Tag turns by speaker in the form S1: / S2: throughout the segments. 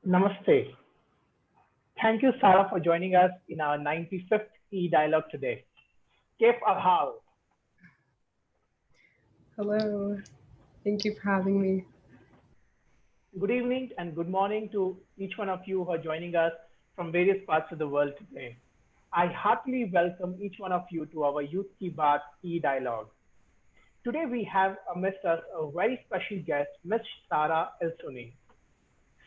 S1: Namaste. Thank you, Sarah, for joining us in our 95th e-dialogue today. Kef Ahal.
S2: Hello, thank you for having me.
S1: Good evening and good morning to each one of you who are joining us from various parts of the world today. I heartily welcome each one of you to our Youth Ki Baat e-dialogue. Today we have amidst us a very special guest, Ms. Sarah Elsunni.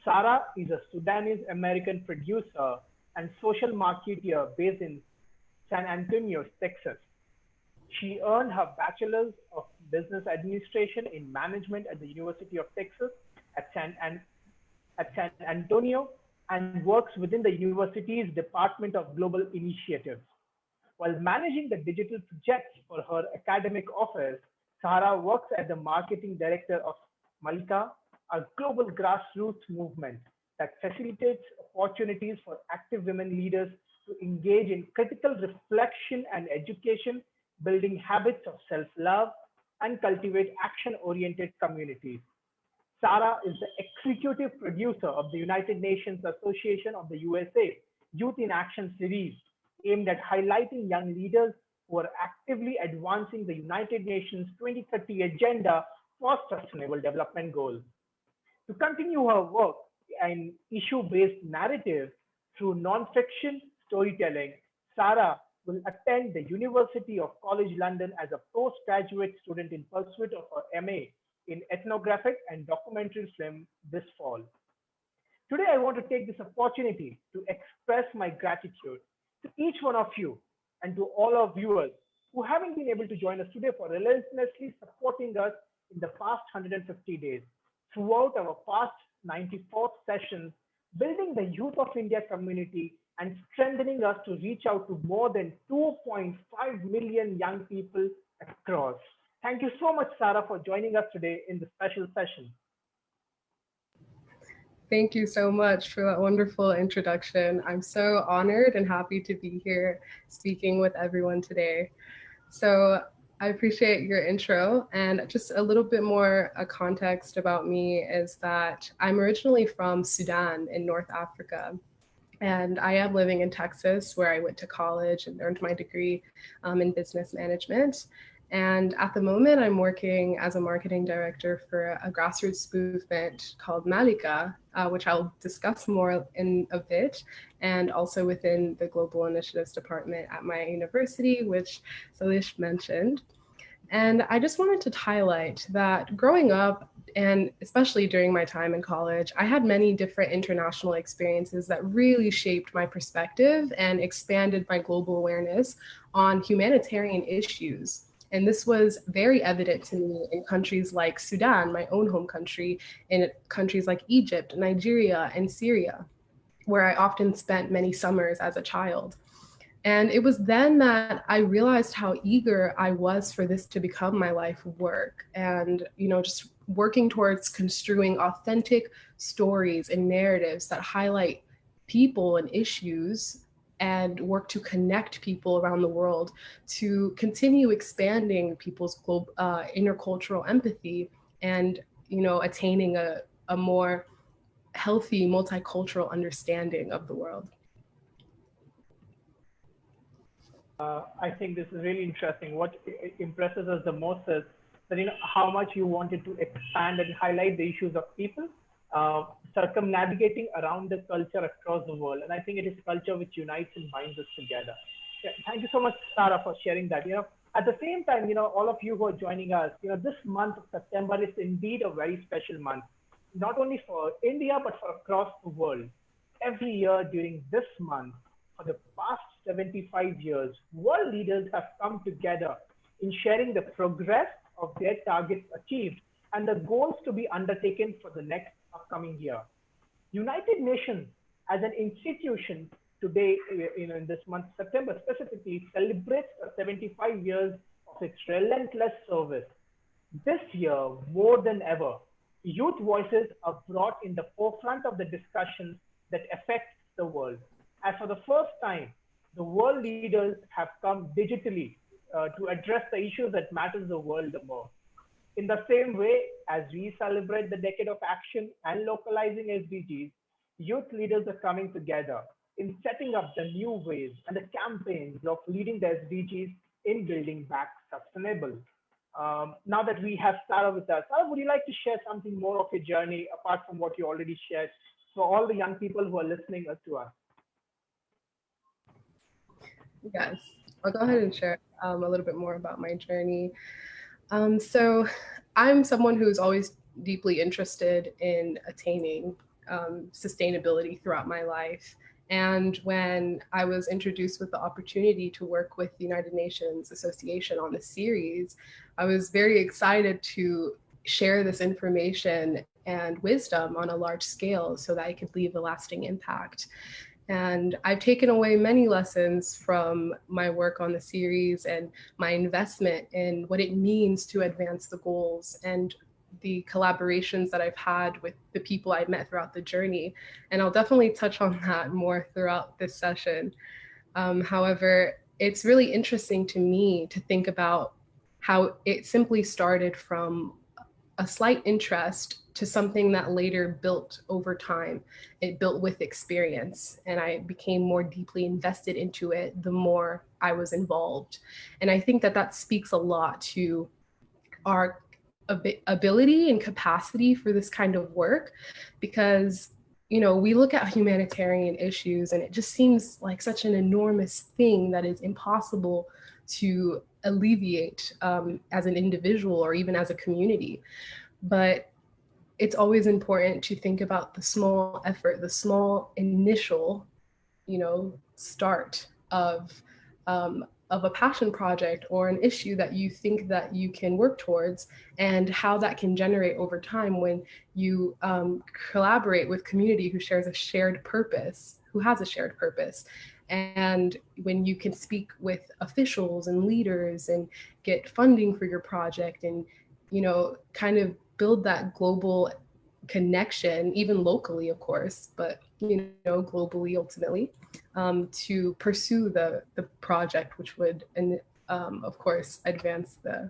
S1: Sarah is a Sudanese-American producer and social marketer based in San Antonio, Texas. She earned her Bachelor's of Business Administration in Management at the University of Texas at San Antonio and works within the university's Department of Global Initiatives. While managing the digital projects for her academic office, Sarah works as the marketing director of Malika, a global grassroots movement that facilitates opportunities for active women leaders to engage in critical reflection and education, building habits of self love, and cultivate action oriented communities. Sarah is the executive producer of the United Nations Association of the USA Youth in Action series, aimed at highlighting young leaders who are actively advancing the United Nations 2030 Agenda for Sustainable Development Goals. To continue her work in issue based narrative through nonfiction storytelling, Sarah will attend the University of College London as a postgraduate student in pursuit of her MA in ethnographic and documentary film this fall. Today, I want to take this opportunity to express my gratitude to each one of you and to all our viewers who haven't been able to join us today for relentlessly supporting us in the past 150 days throughout our past 94th sessions, building the Youth of India community and strengthening us to reach out to more than 2.5 million young people across. Thank you so much, Sarah, for joining us today in this special session.
S2: Thank you so much for that wonderful introduction. I'm so honored and happy to be here speaking with everyone today. So, I appreciate your intro, and just a little bit more context about me is that I'm originally from Sudan in North Africa. And I am living in Texas, where I went to college and earned my degree in business management. And at the moment, I'm working as a marketing director for a grassroots movement called Malika, which I'll discuss more in a bit, and also within the Global Initiatives Department at my university, which Salish mentioned. And I just wanted to highlight that growing up, and especially during my time in college, I had many different international experiences that really shaped my perspective and expanded my global awareness on humanitarian issues. And this was very evident to me in countries like Sudan, my own home country, in countries like Egypt, Nigeria, and Syria, where I often spent many summers as a child. And it was then that I realized how eager I was for this to become my life work. And, just working towards construing authentic stories and narratives that highlight people and issues and work to connect people around the world to continue expanding people's intercultural empathy and, attaining a more healthy multicultural understanding of the world.
S1: I think this is really interesting. What impresses us the most is that how much you wanted to expand and highlight the issues of people, uh, circumnavigating around the culture across the world. And I think it is culture which unites and binds us together. Yeah, thank you so much, Sarah, for sharing that. At the same time, all of you who are joining us, this month of September is indeed a very special month, not only for India but for across the world. Every year during this month, for the past 75 years, world leaders have come together in sharing the progress of their targets achieved and the goals to be undertaken for the next upcoming year. United Nations as an institution today, in this month, September specifically, celebrates 75 years of its relentless service. This year, more than ever, youth voices are brought in the forefront of the discussions that affect the world. As for the first time, the world leaders have come digitally to address the issues that matters the world the most. In the same way as we celebrate the decade of action and localizing SDGs, youth leaders are coming together in setting up the new ways and the campaigns of leading the SDGs in building back sustainable. Now that we have Sarah with us, Sarah, would you like to share something more of your journey apart from what you already shared for all the young people who are listening to us?
S2: Yes, I'll go ahead and share a little bit more about my journey. So, I'm someone who's always deeply interested in attaining sustainability throughout my life. And when I was introduced with the opportunity to work with the United Nations Association on this series, I was very excited to share this information and wisdom on a large scale so that I could leave a lasting impact. And I've taken away many lessons from my work on the series and my investment in what it means to advance the goals and the collaborations that I've had with the people I've met throughout the journey. And I'll definitely touch on that more throughout this session. However, it's really interesting to me to think about how it simply started from a slight interest to something that later built over time. It built with experience, and I became more deeply invested into it the more I was involved. And I think that that speaks a lot to our ability and capacity for this kind of work, because we look at humanitarian issues and it just seems like such an enormous thing that is impossible to alleviate as an individual or even as a community. But it's always important to think about the small effort, the small initial, start of a passion project or an issue that you think that you can work towards, and how that can generate over time when you collaborate with community who shares a shared purpose, who has a shared purpose. And when you can speak with officials and leaders and get funding for your project, and kind of build that global connection, even locally, of course, but globally ultimately, to pursue the project, which would, and of course, advance the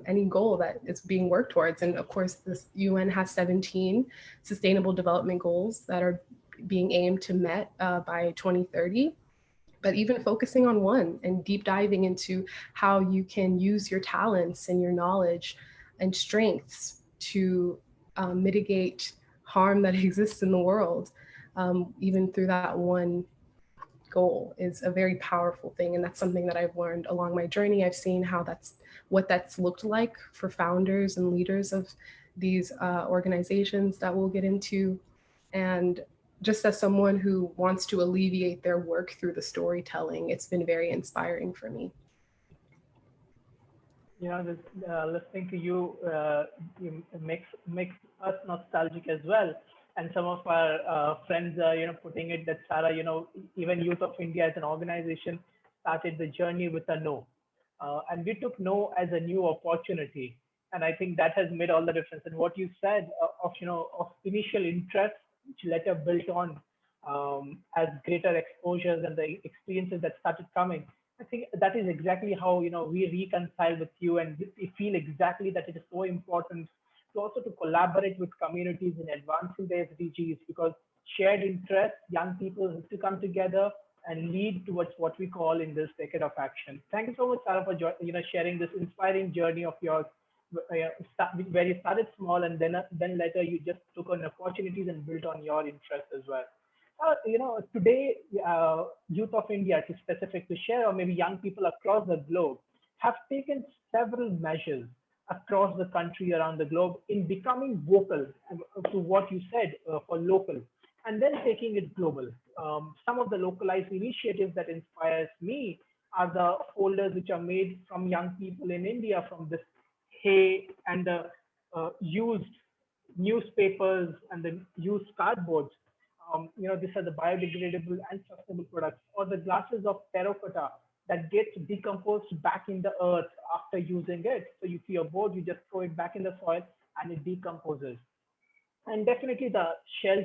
S2: any goal that is being worked towards. And of course, this UN has 17 sustainable development goals that are being aimed to met by 2030. But even focusing on one and deep diving into how you can use your talents and your knowledge and strengths to mitigate harm that exists in the world, even through that one goal, is a very powerful thing. And that's something that I've learned along my journey. I've seen how what that's looked like for founders and leaders of these organizations that we'll get into. And just as someone who wants to alleviate their work through the storytelling, it's been very inspiring for me.
S1: Listening to you, makes us nostalgic as well. And some of our friends are, putting it that Sarah, even Youth of India as an organization started the journey with a no, and we took no as a new opportunity. And I think that has made all the difference. And what you said of initial interest, which later built on as greater exposures and the experiences that started coming. I think that is exactly how we reconcile with you, and we feel exactly that it is so important to also to collaborate with communities in advancing the SDGs, because shared interests, young people have to come together and lead towards what we call in this decade of action. Thank you so much, Sarah, for sharing this inspiring journey of yours, where you started small and then later you just took on opportunities and built on your interests as well. Today, Youth of India, to specific to share, or maybe young people across the globe, have taken several measures across the country, around the globe, in becoming vocal to what you said for local, and then taking it global. Some of the localized initiatives that inspires me are the folders which are made from young people in India from this hay and the used newspapers and the used cardboards. These are the biodegradable and sustainable products, or the glasses of terracotta that gets decomposed back in the earth after using it. So you see a board, you just throw it back in the soil and it decomposes. And definitely the shells,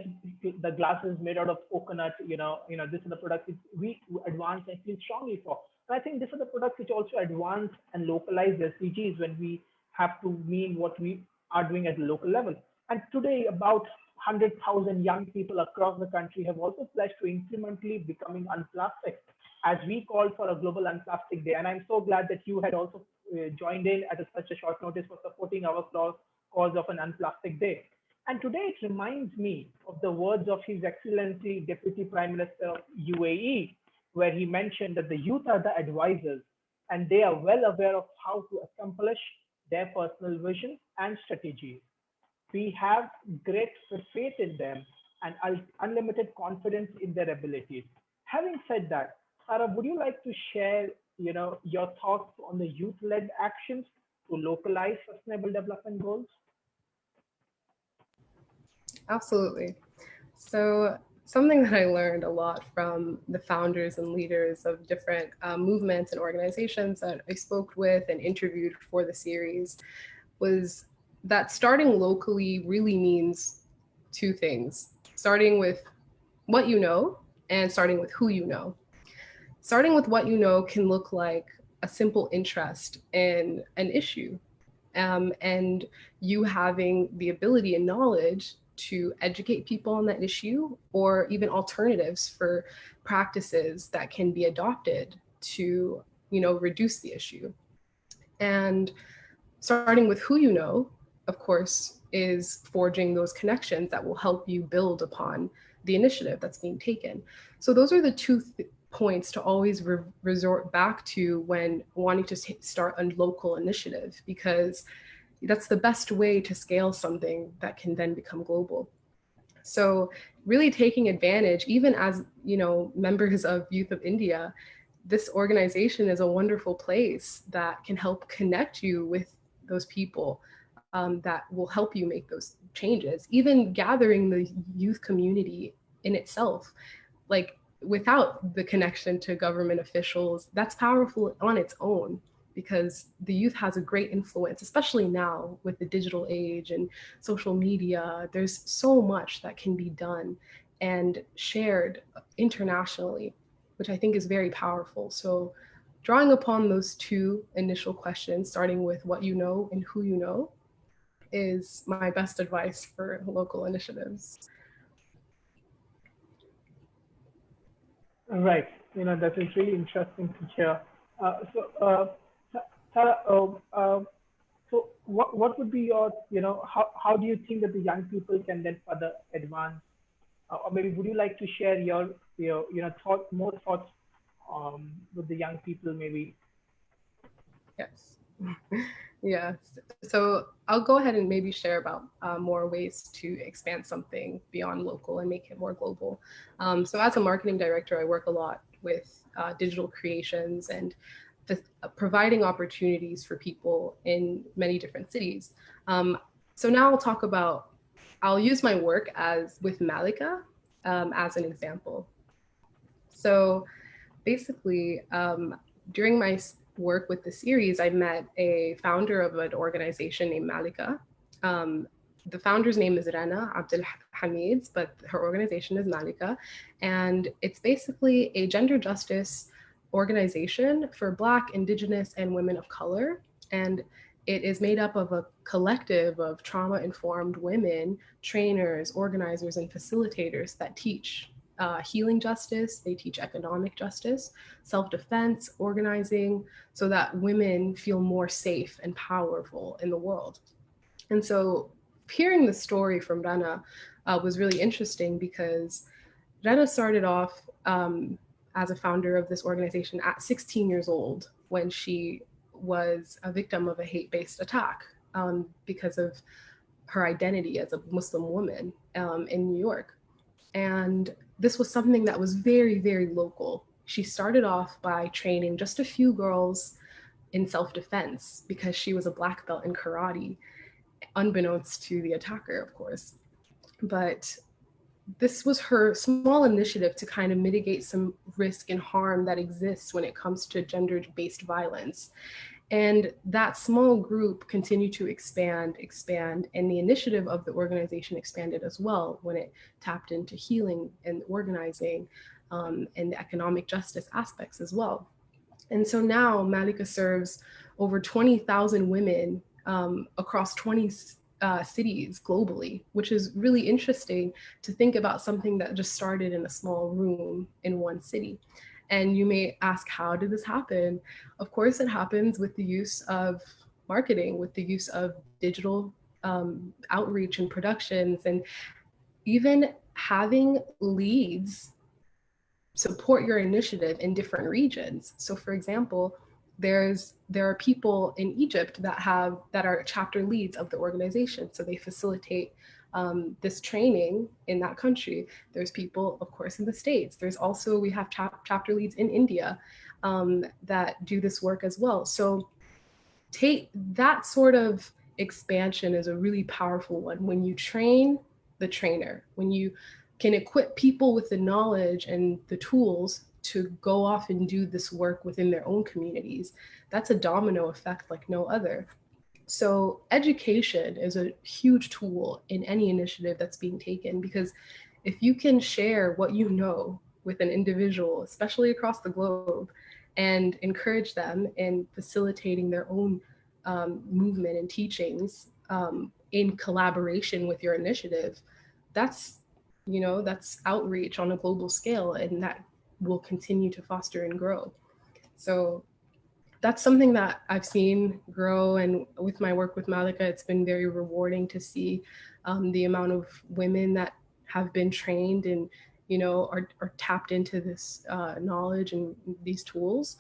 S1: the glasses made out of coconut, this is the product which we advance and feel strongly for. And I think these are the products which also advance and localize the SDGs when we have to mean what we are doing at the local level. And today, about 100,000 young people across the country have also pledged to incrementally becoming unplastic, as we called for a global unplastic day. And I'm so glad that you had also joined in at such a short notice for supporting our cause of an unplastic day. And today it reminds me of the words of His Excellency Deputy Prime Minister of UAE, where he mentioned that the youth are the advisors and they are well aware of how to accomplish their personal vision and strategies. We have great faith in them and unlimited confidence in their abilities. Having said that, Sarah, would you like to share, your thoughts on the youth-led actions to localize sustainable development goals?
S2: Absolutely. So, something that I learned a lot from the founders and leaders of different movements and organizations that I spoke with and interviewed for the series was that starting locally really means two things: starting with what you know and starting with who you know. Starting with what you know can look like a simple interest in an issue, and you having the ability and knowledge to educate people on that issue, or even alternatives for practices that can be adopted to reduce the issue. And starting with who you know, of course, is forging those connections that will help you build upon the initiative that's being taken. So those are the two points to always resort back to when wanting to start a local initiative, because that's the best way to scale something that can then become global. So really taking advantage, even as members of Youth of India, this organization is a wonderful place that can help connect you with those people that will help you make those changes. Even gathering the youth community in itself, like without the connection to government officials, that's powerful on its own, because the youth has a great influence, especially now with the digital age and social media. There's so much that can be done and shared internationally, which I think is very powerful. So drawing upon those two initial questions, starting with what you know and who you know, is my best advice for local initiatives.
S1: Right. That is really interesting to hear. Sarah, what would be your, how do you think that the young people can then further advance? Or maybe would you like to share more thoughts with the young people, maybe?
S2: Yes. Yeah. So I'll go ahead and maybe share about more ways to expand something beyond local and make it more global. So as a marketing director, I work a lot with digital creations and providing opportunities for people in many different cities. So now I'll use my work as with Malika as an example. So basically, during my work with the series, I met a founder of an organization named Malika. Um, the founder's name is Rana Abdul Hamid, but her organization is Malika. And it's basically a gender justice organization for Black, Indigenous, and women of color. And it is made up of a collective of trauma-informed women, trainers, organizers, and facilitators that teach healing justice, they teach economic justice, self-defense, organizing, so that women feel more safe and powerful in the world. And so hearing the story from Rana was really interesting, because Rana started off as a founder of this organization at 16 years old, when she was a victim of a hate-based attack because of her identity as a Muslim woman in New York. And this was something that was very, very local. She started off by training just a few girls in self-defense because she was a black belt in karate, unbeknownst to the attacker, of course. But this was her small initiative to kind of mitigate some risk and harm that exists when it comes to gender-based violence. And that small group continued to expand, and the initiative of the organization expanded as well when it tapped into healing and organizing and the economic justice aspects as well. And so now Malika serves over 20,000 women across 20 cities globally, which is really interesting to think about something that just started in a small room in one city. And you may ask, how did this happen? Of course, it happens with the use of marketing, with the use of digital outreach and productions, and even having leads support your initiative in different regions. So for example, there are people in Egypt that are chapter leads of the organization. So they facilitate this training in that country. There's people, of course, in the States. There's also, we have chapter leads in India that do this work as well. So take that sort of expansion is a really powerful one. When you train the trainer, when you can equip people with the knowledge and the tools to go off and do this work within their own communities, that's a domino effect like no other. So education is a huge tool in any initiative that's being taken, because if you can share what you know with an individual, especially across the globe, and encourage them in facilitating their own movement and teachings in collaboration with your initiative, that's, that's outreach on a global scale, and that will continue to foster and grow. So that's something that I've seen grow. And with my work with Malika, it's been very rewarding to see the amount of women that have been trained and, are tapped into this knowledge and these tools.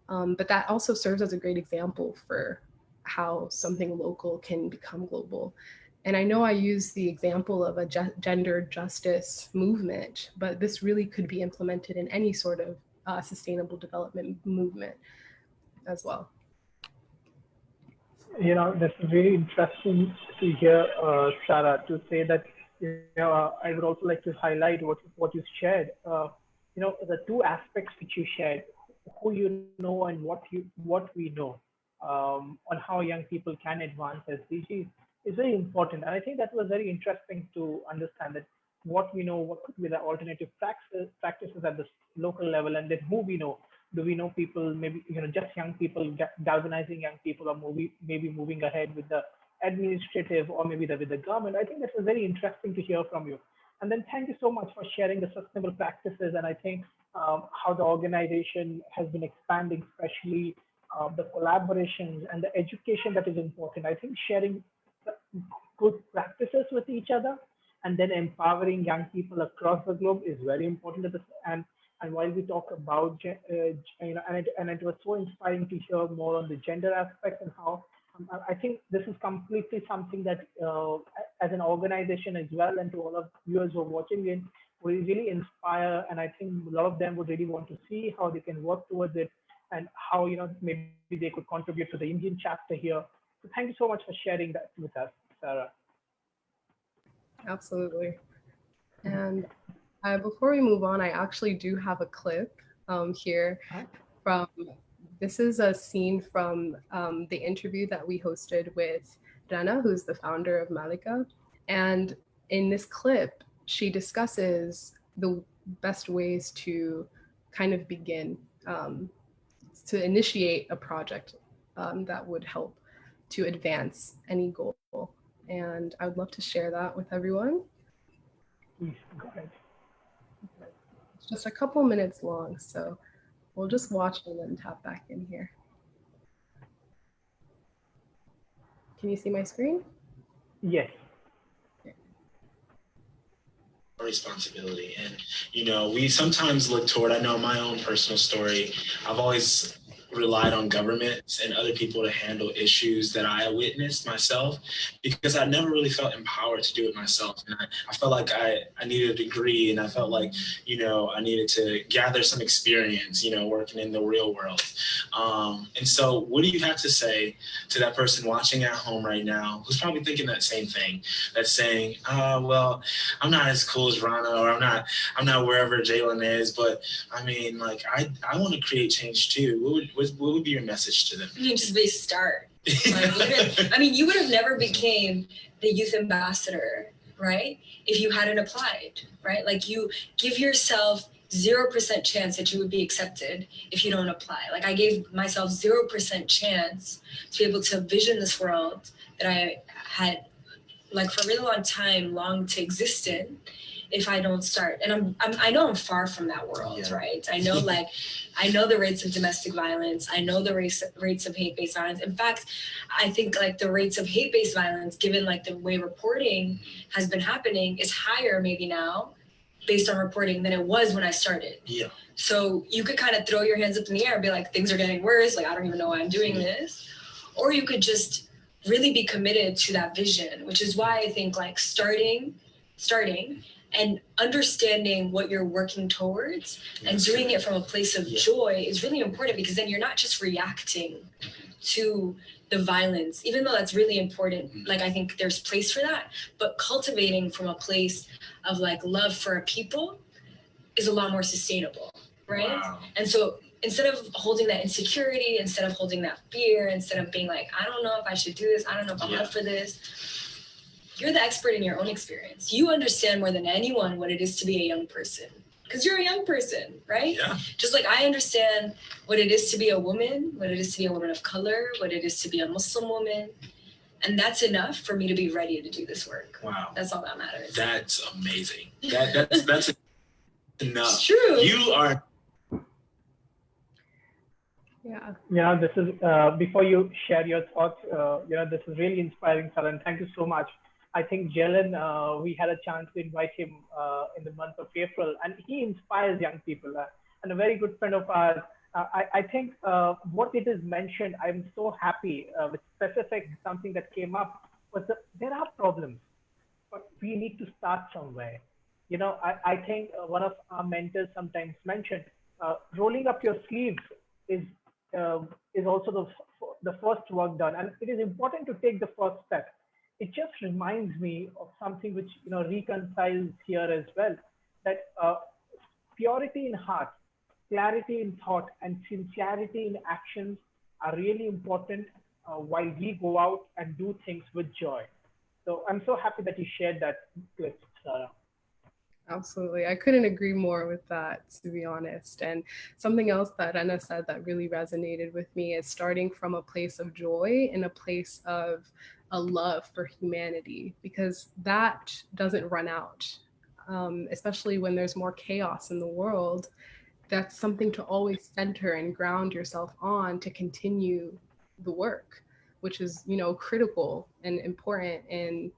S2: But that also serves as a great example for how something local can become global. And I know I use the example of a gender justice movement, but this really could be implemented in any sort of sustainable development movement as well.
S1: That's really interesting to hear, Sarah, to say that, I would also like to highlight what you shared. The two aspects which you shared, who you know and what we know, on how young people can advance SDGs is very important. And I think that was very interesting to understand that what we know, what could be the alternative practices at the local level, and then who we know. Do we know people, maybe, just young people, galvanizing young people, or maybe moving ahead with the administrative, or maybe with the government? I think that was very interesting to hear from you. And then thank you so much for sharing the sustainable practices. And I think how the organization has been expanding, especially the collaborations and the education that is important. I think sharing good practices with each other and then empowering young people across the globe is very important to this. And while we talk about, and it was so inspiring to hear more on the gender aspect and how I think this is completely something that, as an organization as well, and to all of viewers who are watching it, will really inspire. And I think a lot of them would really want to see how they can work towards it, and how, maybe they could contribute to the Indian chapter here. So thank you so much for sharing that with us, Sarah.
S2: Absolutely. And before we move on, I actually do have a clip here from, this is a scene from the interview that we hosted with Rana, who's the founder of Malika. And in this clip, she discusses the best ways to kind of begin to initiate a project that would help to advance any goal. And I would love to share that with everyone.
S1: Please, go ahead.
S2: It's just a couple minutes long, so we'll just watch and then tap back in here. Can you see my screen?
S1: Yes.
S3: Responsibility. And we sometimes look toward, I know my own personal story, I've always relied on governments and other people to handle issues that I witnessed myself, because I never really felt empowered to do it myself. And I felt like I needed a degree, and I felt like, I needed to gather some experience, working in the real world. And so what do you have to say to that person watching at home right now who's probably thinking that same thing, that's saying, well, I'm not as cool as Rana, or I'm not wherever Jalen is, but I mean, like, I want to create change too. What would be your message to them?
S4: I mean, just be start. You would have never became the youth ambassador, right, if you hadn't applied, right? Like, you give yourself 0% chance that you would be accepted if you don't apply. Like, I gave myself 0% chance to be able to vision this world that I had like for a really long time, long to exist in if I don't start. And I know I'm far from that world, right? I know I know the rates of domestic violence. I know the rates of hate-based violence. In fact, I think like the rates of hate-based violence, given like the way reporting has been happening, is higher maybe now based on reporting than it was when I started. Yeah. So you could kind of throw your hands up in the air and be like, things are getting worse. Like, I don't even know why I'm doing this. Or you could just really be committed to that vision, which is why I think like starting and understanding what you're working towards and doing it from a place of joy is really important, because then you're not just reacting to the violence, even though that's really important. Like, I think there's place for that, but cultivating from a place of like love for a people is a lot more sustainable, right? Wow. And so instead of holding that insecurity, instead of holding that fear, instead of being like, I don't know if I should do this, I don't know if I'm up for this, you're the expert in your own experience. You understand more than anyone what it is to be a young person, because you're a young person, right? Yeah. Just like I understand what it is to be a woman, what it is to be a woman of color, what it is to be a Muslim woman. And that's enough for me to be ready to do this work. Wow. That's all that matters. That's amazing. That's enough. It's true. You are.
S1: Yeah. Yeah, this is, before you share your thoughts, this is really inspiring, Sarah, and thank you so much. I think Jalen, we had a chance to invite him in the month of April, and he inspires young people. And a very good friend of ours, I think what it is mentioned, I'm so happy with specific something that came up was that there are problems, but we need to start somewhere. I think one of our mentors sometimes mentioned rolling up your sleeves is is also the first work done, and it is important to take the first step. It just reminds me of something which reconciles here as well, that purity in heart, clarity in thought, and sincerity in actions are really important while we go out and do things with joy. So I'm so happy that you shared that clip, Sarah.
S2: Absolutely. I couldn't agree more with that, to be honest. And something else that Anna said that really resonated with me is starting from a place of joy and a place of a love for humanity, because that doesn't run out, especially when there's more chaos in the world. That's something to always center and ground yourself on to continue the work, which is, critical and important in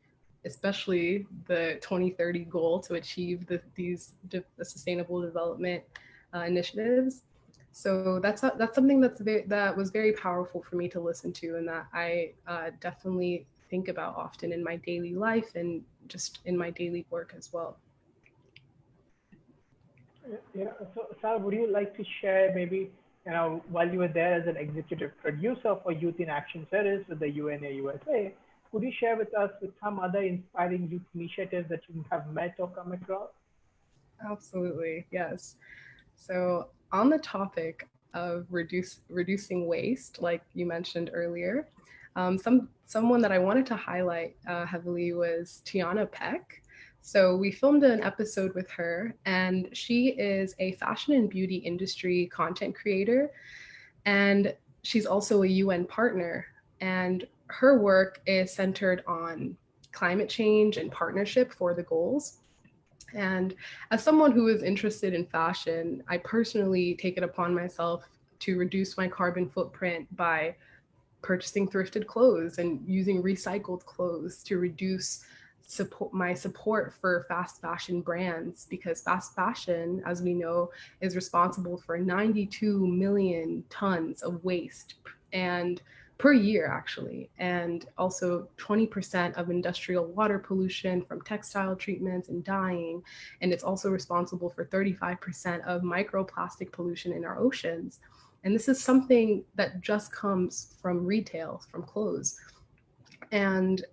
S2: especially the 2030 goal to achieve these sustainable development initiatives. So that's something that was very powerful for me to listen to, and that I definitely think about often in my daily life and just in my daily work as well.
S1: Yeah. So, Sarah, would you like to share maybe, while you were there as an executive producer for Youth in Action series with the UNA USA, could you share with us with some other inspiring youth initiatives that you have met or come across?
S2: Absolutely, yes. So on the topic of reducing waste, like you mentioned earlier, someone that I wanted to highlight heavily was Tiana Peck. So we filmed an episode with her, and she is a fashion and beauty industry content creator, and she's also a UN partner. And her work is centered on climate change and partnership for the goals. And as someone who is interested in fashion, I personally take it upon myself to reduce my carbon footprint by purchasing thrifted clothes and using recycled clothes to reduce my support for fast fashion brands, because fast fashion, as we know, is responsible for 92 million tons of waste and per year, actually, and also 20% of industrial water pollution from textile treatments and dyeing. And it's also responsible for 35% of microplastic pollution in our oceans. And this is something that just comes from retail, from clothes. And,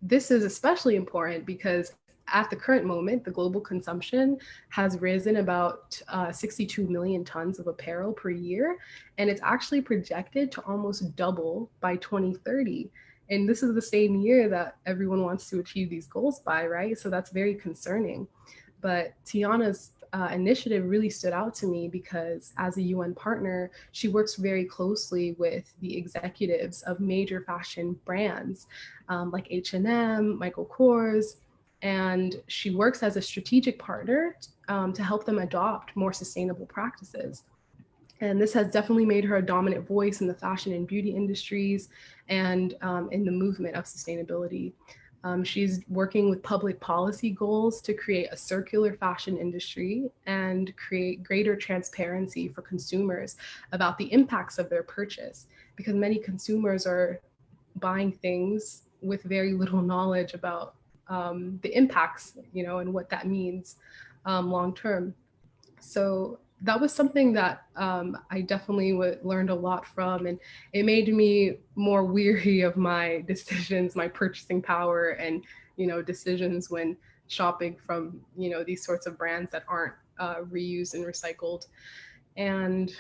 S2: this is especially important because at the current moment, the global consumption has risen about 62 million tons of apparel per year, and it's actually projected to almost double by 2030. And this is the same year that everyone wants to achieve these goals by, right? So that's very concerning. But Tiana's initiative really stood out to me because as a UN partner, she works very closely with the executives of major fashion brands like H&M, Michael Kors, and she works as a strategic partner to help them adopt more sustainable practices. And this has definitely made her a dominant voice in the fashion and beauty industries and in the movement of sustainability. She's working with public policy goals to create a circular fashion industry and create greater transparency for consumers about the impacts of their purchase, because many consumers are buying things with very little knowledge about the impacts, and what that means long term. So that was something that I definitely learned a lot from, and it made me more weary of my decisions, my purchasing power, and decisions when shopping from these sorts of brands that aren't reused and recycled. And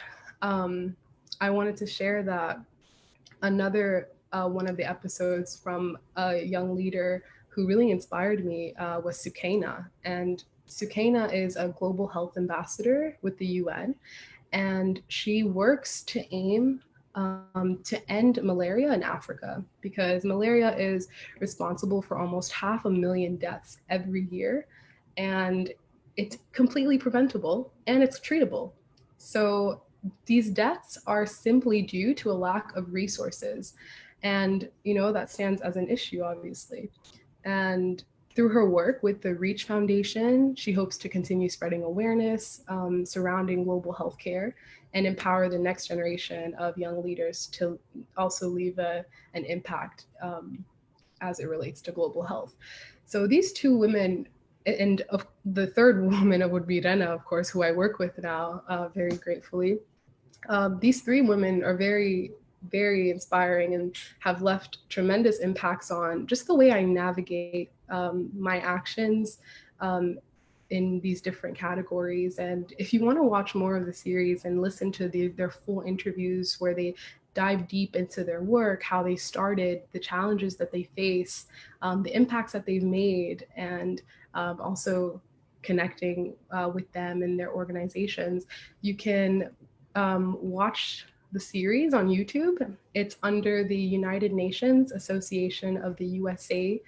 S2: I wanted to share that another one of the episodes from a young leader who really inspired me was Sukaina. And Sukaina is a global health ambassador with the UN, and she works to aim to end malaria in Africa, because malaria is responsible for almost 500,000 deaths every year, and it's completely preventable and it's treatable. So these deaths are simply due to a lack of resources, and that stands as an issue, obviously. And through her work with the Reach Foundation, she hopes to continue spreading awareness surrounding global healthcare and empower the next generation of young leaders to also leave an impact as it relates to global health. So these two women, and the third woman would be Rena, of course, who I work with now very gratefully. These three women are very, very inspiring and have left tremendous impacts on just the way I navigate my actions in these different categories. And if you want to watch more of the series and listen to their full interviews where they dive deep into their work, how they started, the challenges that they face, the impacts that they've made, and also connecting with them and their organizations, you can watch the series on YouTube. It's under the United Nations Association of the USA.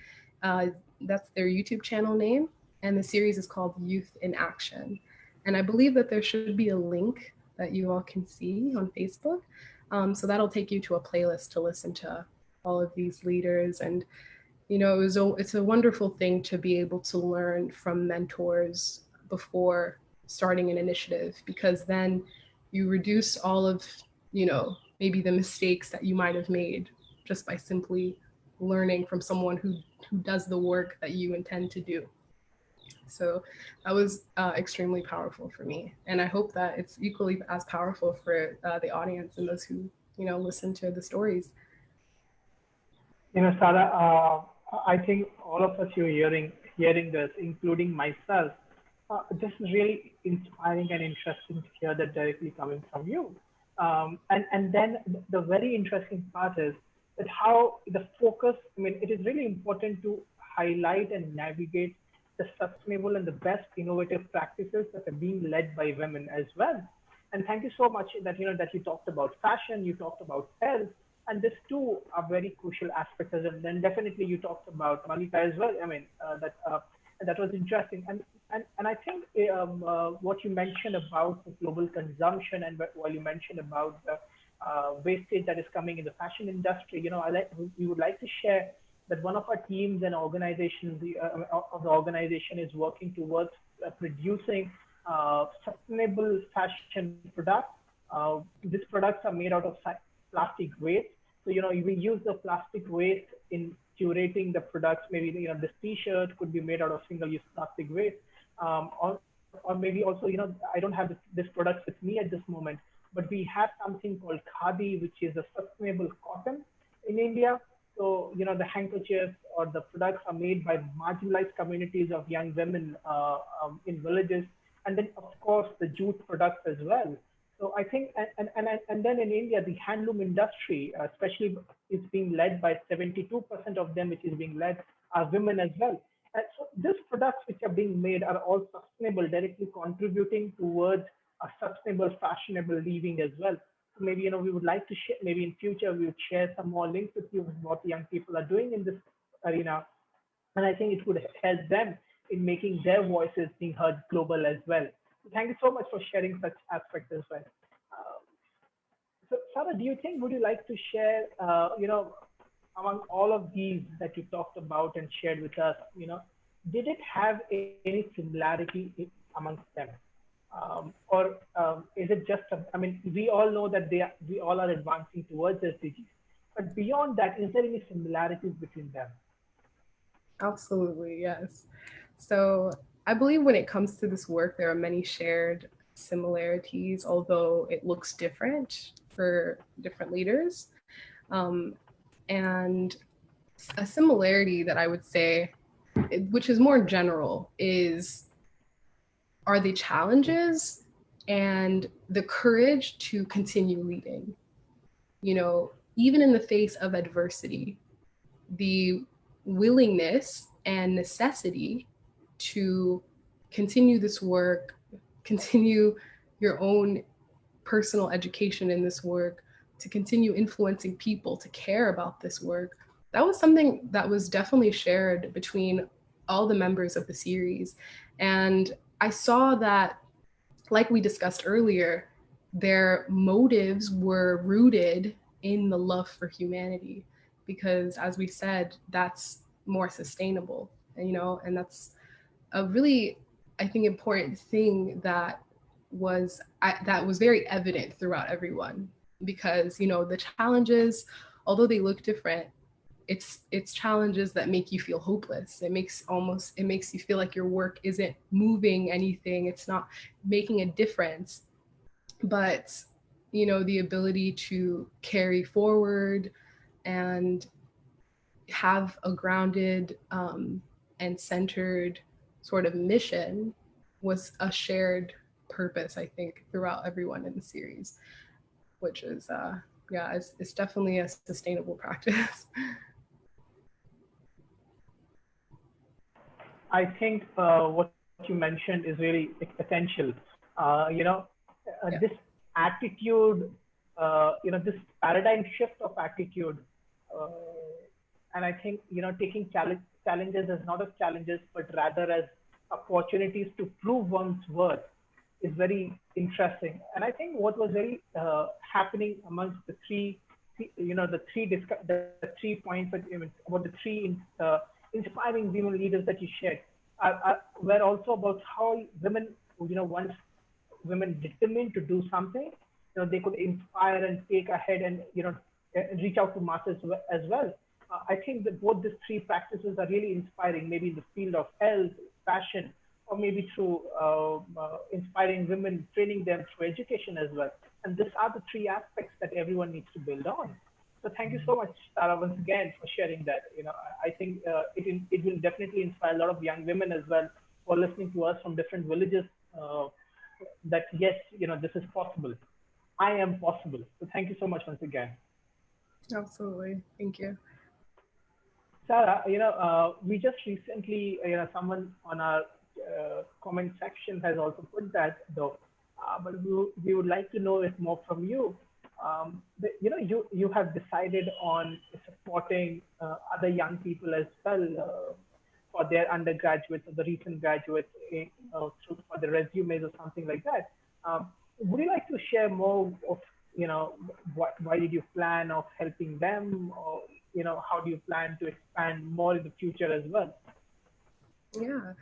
S2: That's their YouTube channel name. And the series is called Youth in Action. And I believe that there should be a link that you all can see on Facebook. So that'll take you to a playlist to listen to all of these leaders. And, it's a wonderful thing to be able to learn from mentors before starting an initiative, because then you reduce all of, maybe the mistakes that you might have made just by simply learning from someone who does the work that you intend to do. So that was extremely powerful for me. And I hope that it's equally as powerful for the audience and those who, listen to the stories.
S1: Sarah, I think all of us who are hearing this, including myself, this is really inspiring and interesting to hear that directly coming from you. And then the very interesting part is that how the focus, it is really important to highlight and navigate the sustainable and the best innovative practices that are being led by women as well. And thank you so much that, that you talked about fashion, you talked about health, and these two are very crucial aspects. And then definitely you talked about Malika as well. That was interesting. And I think what you mentioned about the global consumption, and while you mentioned about the wastage that is coming in the fashion industry, we would like to share that one of our teams and organizations of the organization is working towards producing sustainable fashion products. These products are made out of plastic waste. So, we use the plastic waste in curating the products. Maybe, this t-shirt could be made out of single-use plastic waste. Or maybe also, I don't have this product with me at this moment, but we have something called khadi, which is a sustainable cotton in India. So, the handkerchiefs or the products are made by marginalized communities of young women in villages. And then, of course, the jute products as well. So I think, and then in India, the handloom industry, especially, is being led by 72% of them, which is being led are women as well. And so these products which are being made are all sustainable, directly contributing towards a sustainable, fashionable living as well. So maybe we would like to share. Maybe in future we would share some more links with you with what young people are doing in this arena, and I think it would help them in making their voices being heard global as well. So thank you so much for sharing such aspects as well. Uh, so, Sarah, do you think would you like to share, among all of these that you talked about and shared with us, did it have any similarity amongst them? Or is it just, I mean, we all know that we all are advancing towards SDGs, but beyond that, is there any similarities between them?
S2: Absolutely, yes. So I believe when it comes to this work, there are many shared similarities, although it looks different for different leaders. Um, and a similarity that I would say, which is more general, are the challenges and the courage to continue leading. Even in the face of adversity, the willingness and necessity to continue this work, continue your own personal education in this work, to continue influencing people to care about this work. That was something that was definitely shared between all the members of the series. And I saw that, like we discussed earlier, their motives were rooted in the love for humanity, because as we said, that's more sustainable, and that's a really, I think, important thing that was very evident throughout everyone, because the challenges, although they look different, it's challenges that make you feel hopeless. It makes you feel like your work isn't moving anything, it's not making a difference. But the ability to carry forward and have a grounded and centered sort of mission was a shared purpose, I think, throughout everyone in the series, which is yeah, it's definitely a sustainable practice.
S1: I think what you mentioned is really essential.
S2: Yeah.
S1: This attitude, this paradigm shift of attitude, uh, and I think taking challenges as not as challenges, but rather as opportunities to prove one's worth is very interesting. And I think what was very happening amongst the three, the 3 points that about the three inspiring women leaders that you shared were also about how women, once women determined to do something, they could inspire and take ahead and reach out to masses as well. I think that both these three practices are really inspiring, maybe in the field of health, fashion, or maybe through inspiring women, training them through education as well. And these are the three aspects that everyone needs to build on. So thank you so much, Sarah, once again for sharing that. I think it will definitely inspire a lot of young women as well who are listening to us from different villages. That yes, this is possible. I am possible. So thank you so much once again.
S2: Absolutely, thank you.
S1: Sarah, we just recently, someone on our comment section has also put that though, but we would like to know it more from you. You have decided on supporting other young people as well for their undergraduates or the recent graduates for the resumes or something like that. Would you like to share more of why did you plan of helping them, or how do you plan to expand more in the future as well?
S2: Yeah.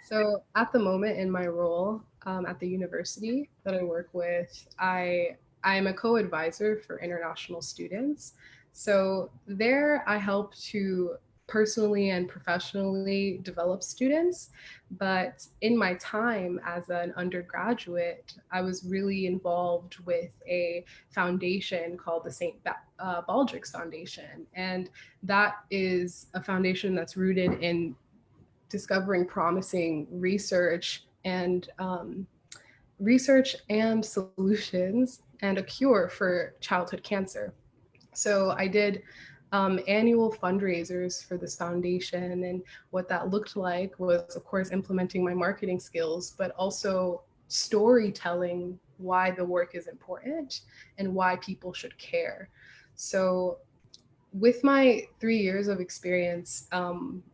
S2: So at the moment in my role at the university that I work with, I'm a co-advisor for international students. So there I help to personally and professionally develop students. But in my time as an undergraduate, I was really involved with a foundation called the St. Baldrick's Foundation. And that is a foundation that's rooted in discovering promising research and solutions and a cure for childhood cancer. So I did annual fundraisers for this foundation. And what that looked like was, of course, implementing my marketing skills, but also storytelling why the work is important and why people should care. So with my 3 years of experience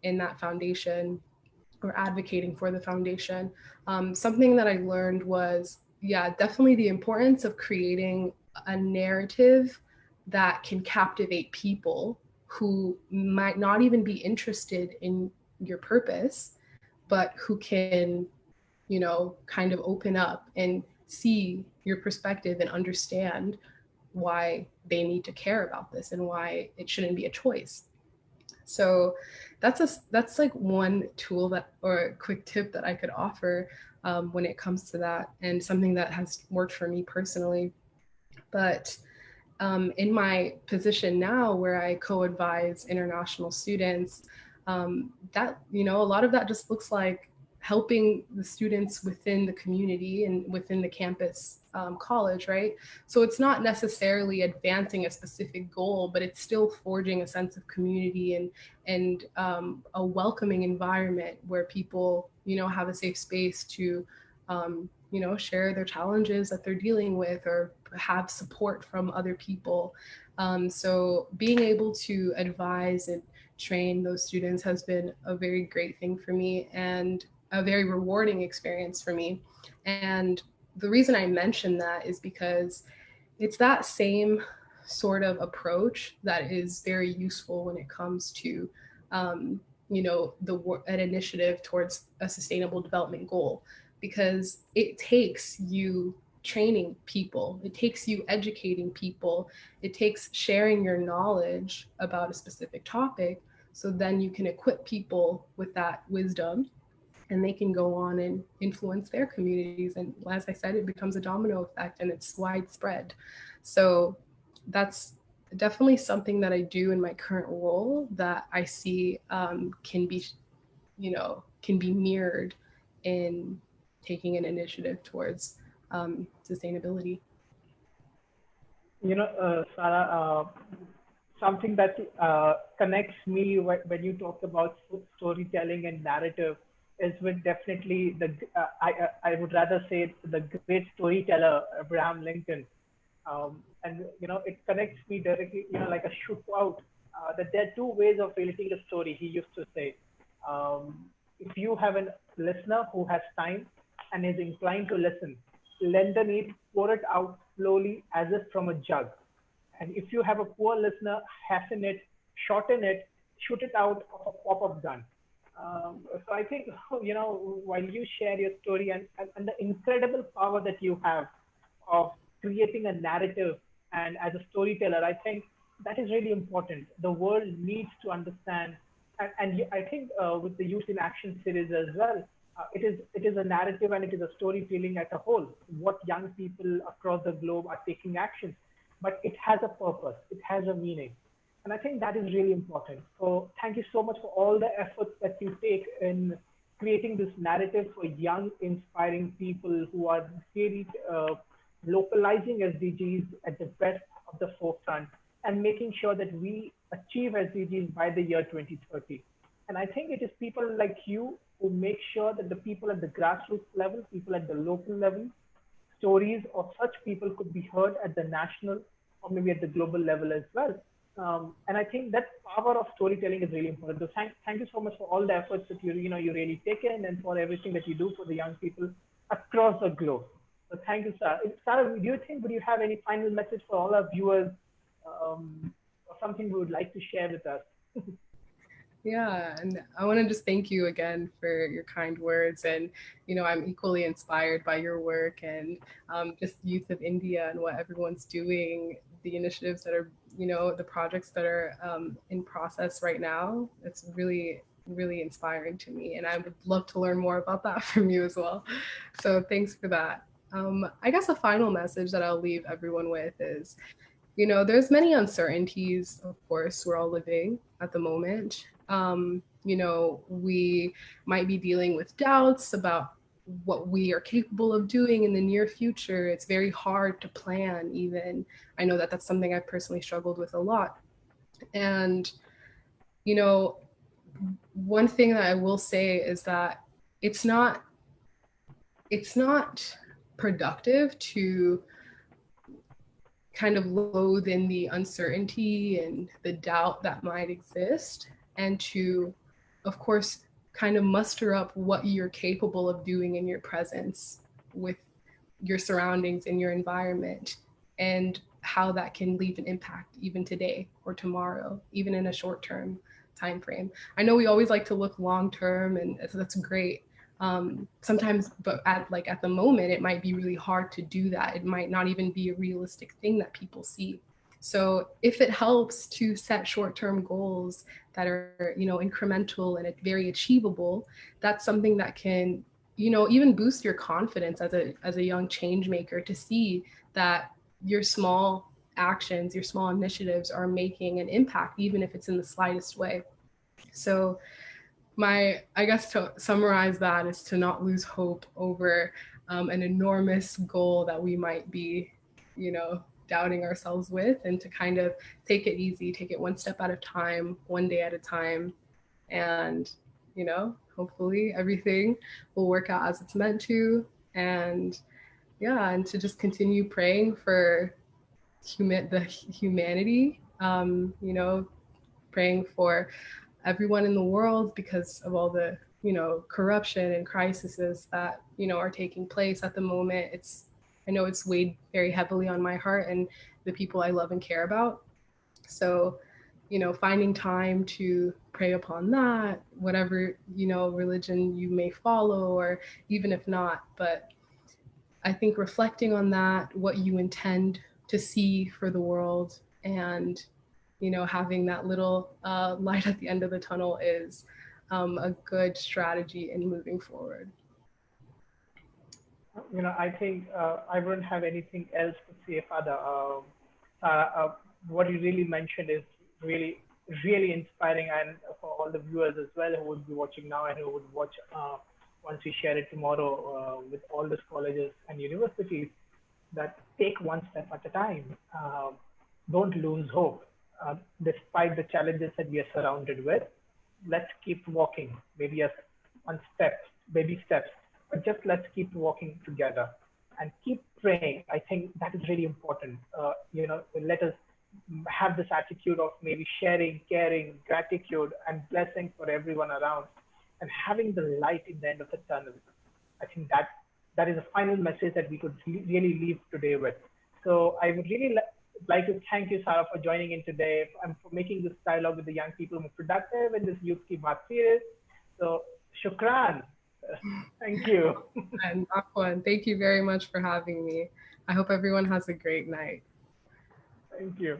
S2: in that foundation, or advocating for the foundation, something that I learned was, yeah, definitely the importance of creating a narrative that can captivate people who might not even be interested in your purpose, but who can, kind of open up and see your perspective and understand why they need to care about this and why it shouldn't be a choice. So that's like one tool that, or a quick tip that I could offer when it comes to that, and something that has worked for me personally. But in my position now, where I co-advise international students, that, a lot of that just looks like helping the students within the community and within the campus college, right? So it's not necessarily advancing a specific goal, but it's still forging a sense of community and a welcoming environment where people, have a safe space to share their challenges that they're dealing with, or have support from other people. So being able to advise and train those students has been a very great thing for me, and a very rewarding experience for me. And the reason I mention that is because it's that same sort of approach that is very useful when it comes to an initiative towards a sustainable development goal, because it takes you training people, it takes you educating people, it takes sharing your knowledge about a specific topic, so then you can equip people with that wisdom, and they can go on and influence their communities. And as I said, it becomes a domino effect and it's widespread. So that's definitely something that I do in my current role that I see can be mirrored in taking an initiative towards sustainability.
S1: Sarah, something that connects me when you talk about storytelling and narrative is with definitely I would rather say the great storyteller Abraham Lincoln, and it connects me directly, like a shoot out. That there are two ways of relating a story. He used to say, if you have a listener who has time and is inclined to listen, lend an ear, pour it out slowly as if from a jug. And if you have a poor listener, hasten it, shorten it, shoot it out of a pop-up gun. So I think, while you share your story and the incredible power that you have of creating a narrative and as a storyteller, I think that is really important. The world needs to understand, and I think with the Youth in Action series as well, it is a narrative and it is a storytelling as a whole. What young people across the globe are taking actions, but it has a purpose, it has a meaning, and I think that is really important. So thank you so much for all the efforts that you take in creating this narrative for young, inspiring people who are really localizing SDGs at the best of the forefront and making sure that we achieve SDGs by the year 2030. And I think it is people like you who make sure that the people at the grassroots level, people at the local level, stories of such people could be heard at the national or maybe at the global level as well. And I think that power of storytelling is really important. So thank you so much for all the efforts that you really taken, and for everything that you do for the young people across the globe. So thank you, Sarah. Sarah, would you have any final message for all our viewers, or something we would like to share with us?
S2: Yeah, and I want to just thank you again for your kind words. And, I'm equally inspired by your work and just Youth of India and what everyone's doing, the initiatives that are, the projects that are in process right now. It's really, really inspiring to me. And I would love to learn more about that from you as well. So thanks for that. I guess a final message that I'll leave everyone with is, there's many uncertainties, of course, we're all living at the moment. We might be dealing with doubts about what we are capable of doing in the near future. It's very hard to plan, even. I know that that's something I've personally struggled with a lot. And, you know, one thing that I will say is that it's not productive to kind of loathe in the uncertainty and the doubt that might exist, and to, of course, kind of muster up what you're capable of doing in your presence with your surroundings and your environment, and how that can leave an impact even today or tomorrow, even in a short-term time frame. I know we always like to look long-term, and that's great. Sometimes, but at the moment, it might be really hard to do that. It might not even be a realistic thing that people see. So if it helps to set short-term goals that are, incremental and very achievable, that's something that can, even boost your confidence as a young change maker, to see that your small actions, your small initiatives are making an impact, even if it's in the slightest way. So I guess to summarize that is to not lose hope over an enormous goal that we might be, doubting ourselves with, and to kind of take it easy, take it one step at a time, one day at a time. And, hopefully everything will work out as it's meant to. And yeah, and to just continue praying for the humanity, praying for everyone in the world, because of all the corruption and crises that are taking place at the moment. I know it's weighed very heavily on my heart and the people I love and care about. So finding time to pray upon that, whatever religion you may follow, or even if not. But I think reflecting on that, what you intend to see for the world, and having that little light at the end of the tunnel is a good strategy in moving forward.
S1: I think I wouldn't have anything else to say, Father. Sarah, what you really mentioned is really, really inspiring, and for all the viewers as well who would be watching now and who would watch once we share it tomorrow with all these colleges and universities, that take one step at a time. Don't lose hope. Despite the challenges that we are surrounded with, let's keep walking, maybe as one step, baby steps, but just let's keep walking together and keep praying. I think that is really important. Let us have this attitude of maybe sharing, caring, gratitude, and blessing for everyone around, and having the light in the end of the tunnel. I think that is a final message that we could really leave today with. So I would really like to thank you, Sarah, for joining in today and for making this dialogue with the young people more productive in this Youth Ki Baat series. So, shukran. Thank you.
S2: And Afwan, thank you very much for having me. I hope everyone has a great night.
S1: Thank you.